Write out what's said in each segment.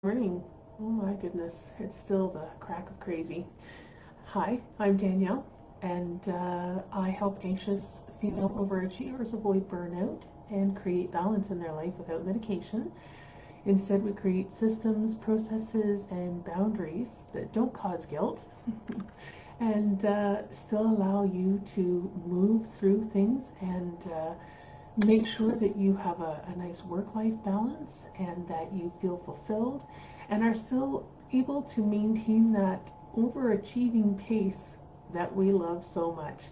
Morning. Oh my goodness, it's still the crack of crazy. Hi, I'm Danielle, and I help anxious female overachievers avoid burnout and create balance in their life without medication. Instead, we create systems, processes, and boundaries that don't cause guilt and still allow you to move through things and make sure that you have a nice work-life balance and that you feel fulfilled and are still able to maintain that overachieving pace that we love so much.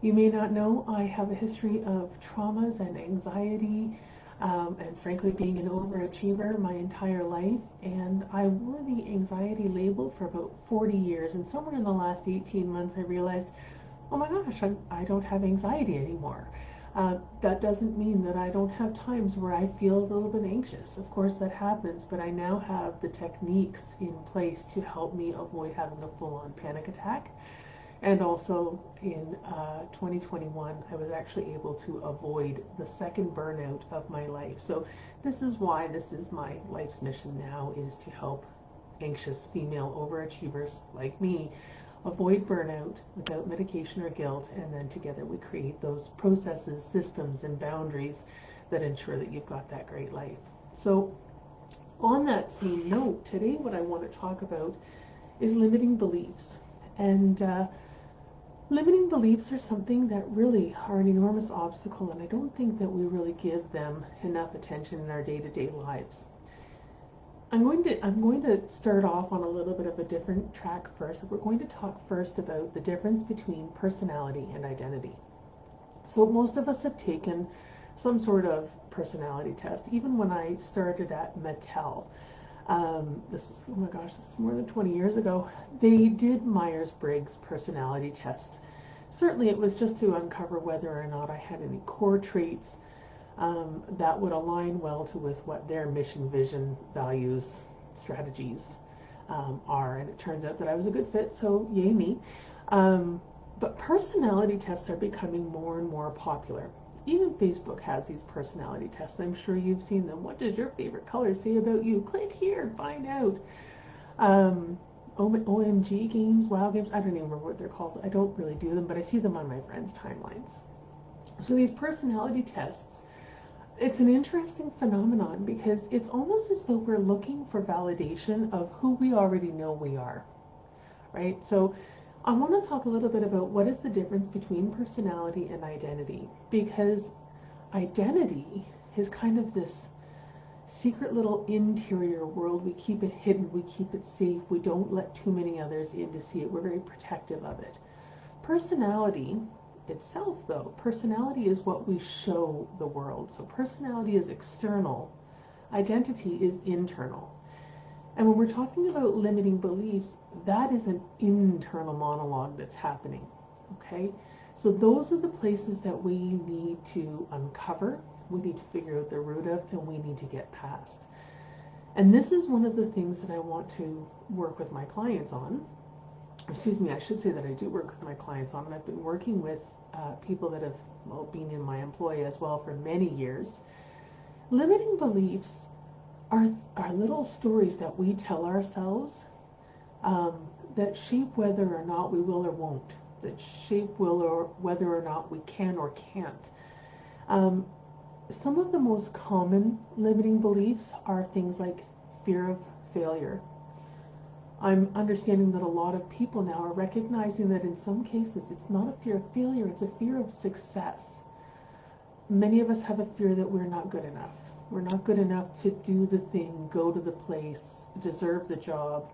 You may not know I have a history of traumas and anxiety, and frankly being an overachiever my entire life, and I wore the anxiety label for about 40 years, and somewhere in the last 18 months I realized, oh my gosh, I don't have anxiety anymore. That doesn't mean that I don't have times where I feel a little bit anxious. Of course, that happens, but I now have the techniques in place to help me avoid having a full on panic attack. And also in 2021, I was actually able to avoid the second burnout of my life. So, this is why this is my life's mission now, is to help anxious female overachievers like me avoid burnout without medication or guilt, and then together we create those processes, systems, and boundaries that ensure that you've got that great life. So, on that same note, today what I want to talk about is limiting beliefs. And limiting beliefs are something that really are an enormous obstacle, and I don't think that we really give them enough attention in our day-to-day lives. I'm going to start off on a little bit of a different track first. We're going to talk first about the difference between personality and identity. So most of us have taken some sort of personality test. Even when I started at Mattel, this was, oh my gosh, this is more than 20 years ago, they did Myers-Briggs personality test. Certainly it was just to uncover whether or not I had any core traits that would align well with what their mission, vision, values, strategies are. And it turns out that I was a good fit, so yay me. But personality tests are becoming more and more popular. Even Facebook has these personality tests. I'm sure you've seen them. What does your favorite color say about you? Click here and find out. OMG games, WoW games, I don't even remember what they're called. I don't really do them, but I see them on my friends' timelines. So these personality tests, it's an interesting phenomenon because it's almost as though we're looking for validation of who we already know we are, right? So I want to talk a little bit about what is the difference between personality and identity, because identity is kind of this secret little interior world. We keep it hidden, we keep it safe, we don't let too many others in to see it, we're very protective of it. Personality itself, though, personality is what we show the world. So personality is external, identity is internal. And when we're talking about limiting beliefs, that is an internal monologue that's happening. Okay? So those are the places that we need to uncover, we need to figure out the root of, and we need to get past. And this is one of the things that I want to work with my clients on. Excuse me, I should say that I do work with my clients on, and I've been working with people that have been in my employ as well for many years. Limiting beliefs are little stories that we tell ourselves that shape whether or not we will or won't, that shape whether or not we can or can't. Some of the most common limiting beliefs are things like fear of failure. I'm understanding that a lot of people now are recognizing that in some cases it's not a fear of failure, it's a fear of success. Many of us have a fear that we're not good enough. We're not good enough to do the thing, go to the place, deserve the job.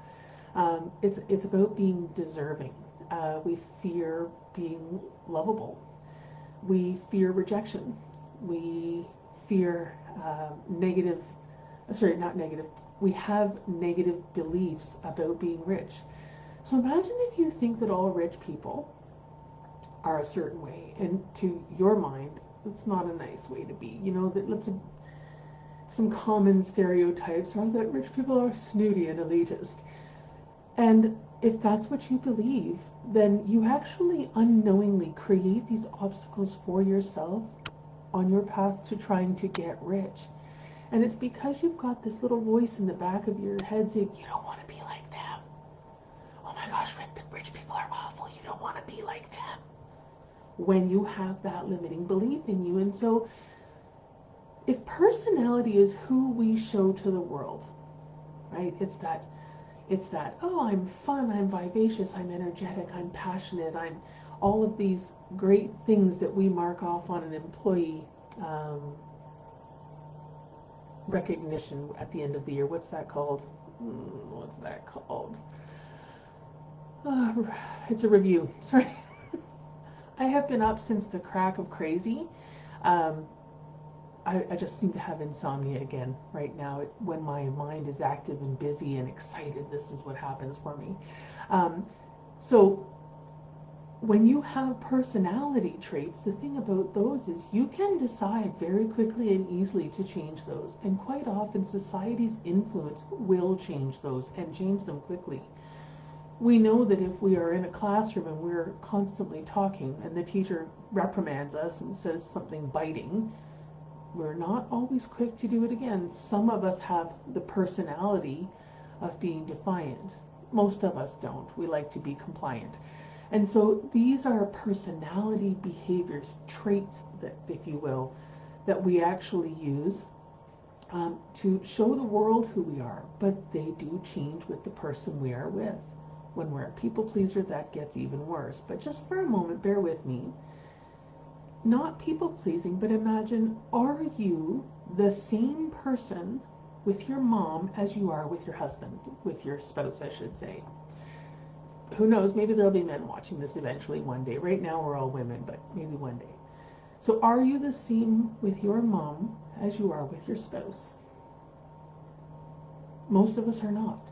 It's about being deserving. We fear being lovable. We fear rejection. We fear negative, sorry, not negative. We have negative beliefs about being rich. So imagine if you think that all rich people are a certain way, and to your mind, it's not a nice way to be. You know, that some common stereotypes are that rich people are snooty and elitist. And if that's what you believe, then you actually unknowingly create these obstacles for yourself on your path to trying to get rich. And it's because you've got this little voice in the back of your head saying, you don't want to be like them. Oh my gosh, rich people are awful. You don't want to be like them. When you have that limiting belief in you. And so if personality is who we show to the world, right? It's that, oh, I'm fun, I'm vivacious, I'm energetic, I'm passionate, I'm all of these great things that we mark off on an employee recognition at the end of the year. What's that called? What's that called? It's a review. Sorry. I have been up since the crack of crazy. I just seem to have insomnia again right now. When my mind is active and busy and excited, this is what happens for me. So when you have personality traits, the thing about those is you can decide very quickly and easily to change those. And quite often society's influence will change those and change them quickly. We know that if we are in a classroom and we're constantly talking and the teacher reprimands us and says something biting, we're not always quick to do it again. Some of us have the personality of being defiant. Most of us don't. We like to be compliant. And so these are personality behaviors, traits, that, if you will, that we actually use to show the world who we are. But they do change with the person we are with. When we're a people pleaser, that gets even worse. But just for a moment, bear with me. Not people pleasing, but imagine, are you the same person with your mom as you are with your husband, with your spouse, I should say? Who knows, maybe there'll be men watching this eventually one day. Right now we're all women, but maybe one day. So are you the same with your mom as you are with your spouse? Most of us are not.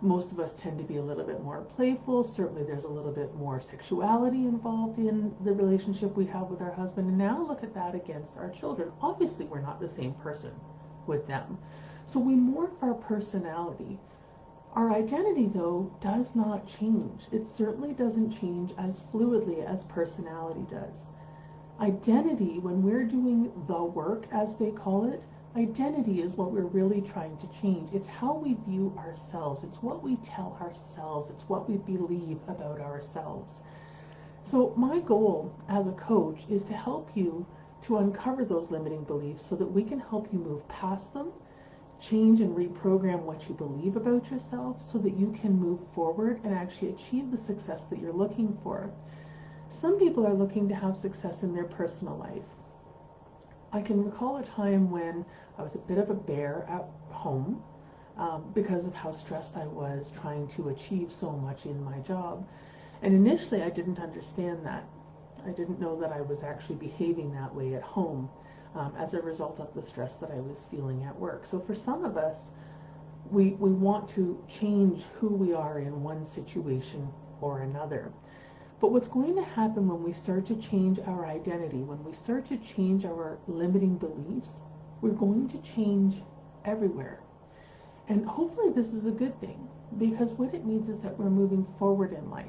Most of us tend to be a little bit more playful. Certainly there's a little bit more sexuality involved in the relationship we have with our husband. And now look at that against our children. Obviously we're not the same person with them. So we morph our personality. Our identity, though, does not change. It certainly doesn't change as fluidly as personality does. Identity, when we're doing the work, as they call it, identity is what we're really trying to change. It's how we view ourselves. It's what we tell ourselves. It's what we believe about ourselves. So my goal as a coach is to help you to uncover those limiting beliefs so that we can help you move past them, change and reprogram what you believe about yourself so that you can move forward and actually achieve the success that you're looking for. Some people are looking to have success in their personal life. I can recall a time when I was a bit of a bear at home because of how stressed I was trying to achieve so much in my job. And initially I didn't understand that. I didn't know that I was actually behaving that way at home as a result of the stress that I was feeling at work. So for some of us, we want to change who we are in one situation or another. But what's going to happen when we start to change our identity, when we start to change our limiting beliefs, we're going to change everywhere. And hopefully this is a good thing, because what it means is that we're moving forward in life.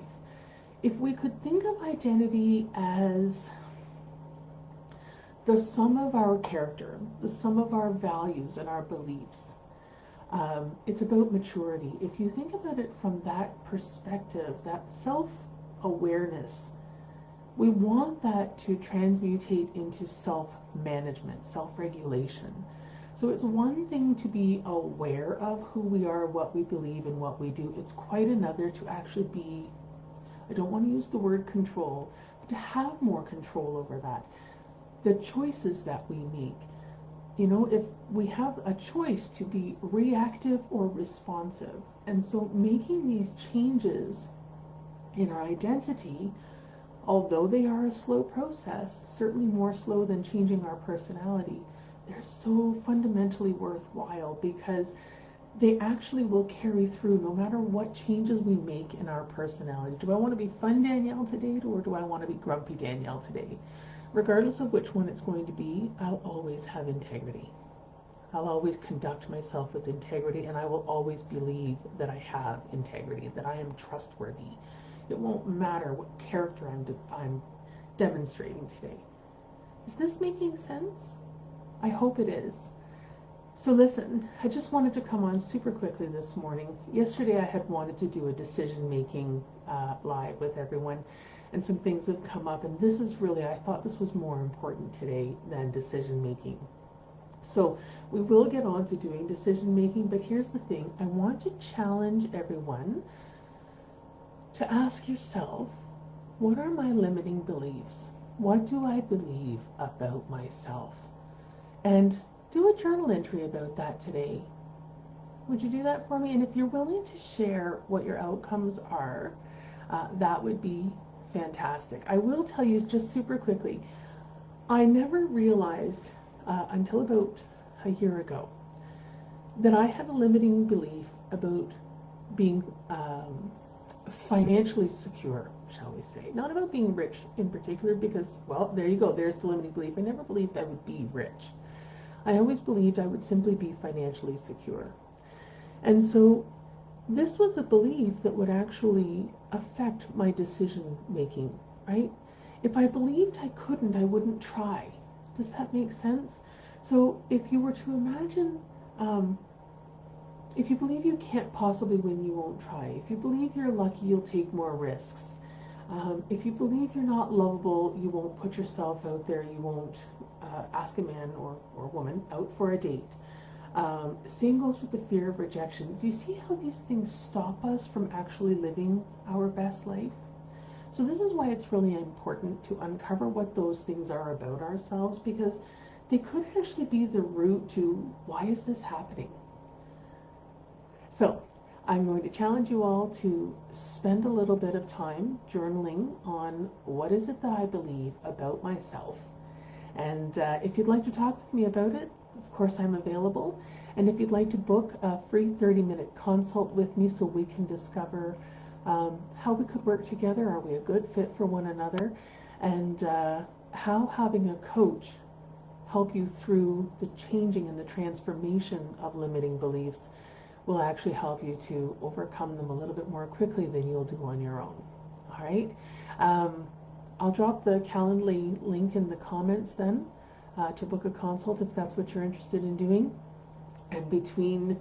If we could think of identity as the sum of our character, the sum of our values and our beliefs, it's about maturity. If you think about it from that perspective, that self-awareness, we want that to transmutate into self-management, self-regulation. So it's one thing to be aware of who we are, what we believe, and what we do. It's quite another to actually be, I don't want to use the word control, but to have more control over that. The choices that we make. You know, if we have a choice to be reactive or responsive, and so making these changes in our identity, although they are a slow process, certainly more slow than changing our personality, they're so fundamentally worthwhile because they actually will carry through no matter what changes we make in our personality. Do I want to be fun Danielle today, or do I want to be grumpy Danielle today? Regardless of which one it's going to be, I'll always have integrity. I'll always conduct myself with integrity, and I will always believe that I have integrity, that I am trustworthy. It won't matter what character I'm demonstrating today. Is this making sense? I hope it is. So listen, I just wanted to come on super quickly this morning. Yesterday I had wanted to do a decision making live with everyone, and some things have come up, and this is really, I thought this was more important today than decision making. So we will get on to doing decision making, but here's the thing. I want to challenge everyone to ask yourself, what are my limiting beliefs? What do I believe about myself? And do a journal entry about that today. Would you do that for me? And if you're willing to share what your outcomes are, that would be fantastic. I will tell you just super quickly, I never realized until about a year ago that I had a limiting belief about being financially secure, shall we say. Not about being rich in particular, because, well, there you go, there's the limiting belief. I never believed I would be rich. I always believed I would simply be financially secure. And so this was a belief that would actually affect my decision making, right? If I believed I couldn't, I wouldn't try. Does that make sense? So if you were to imagine, if you believe you can't possibly win, you won't try. If you believe you're lucky, you'll take more risks. If you believe you're not lovable, you won't put yourself out there, you won't ask a man or woman out for a date. Same goes with the fear of rejection. Do you see how these things stop us from actually living our best life? So this is why it's really important to uncover what those things are about ourselves, because they could actually be the root to why is this happening. So I'm going to challenge you all to spend a little bit of time journaling on what is it that I believe about myself. And if you'd like to talk with me about it, of course I'm available. And if you'd like to book a free 30-minute consult with me so we can discover how we could work together, are we a good fit for one another, and how having a coach help you through the changing and the transformation of limiting beliefs will actually help you to overcome them a little bit more quickly than you'll do on your own. All right? I'll drop the Calendly link in the comments then to book a consult if that's what you're interested in doing. And between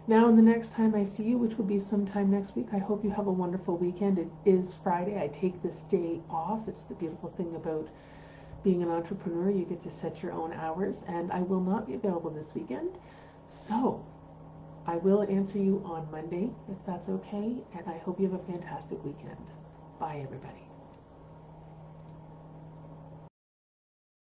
now and the next time I see you, which will be sometime next week, I hope you have a wonderful weekend. It is Friday. I take this day off. It's the beautiful thing about being an entrepreneur. You get to set your own hours, and I will not be available this weekend. So I will answer you on Monday, if that's okay, and I hope you have a fantastic weekend. Bye, everybody.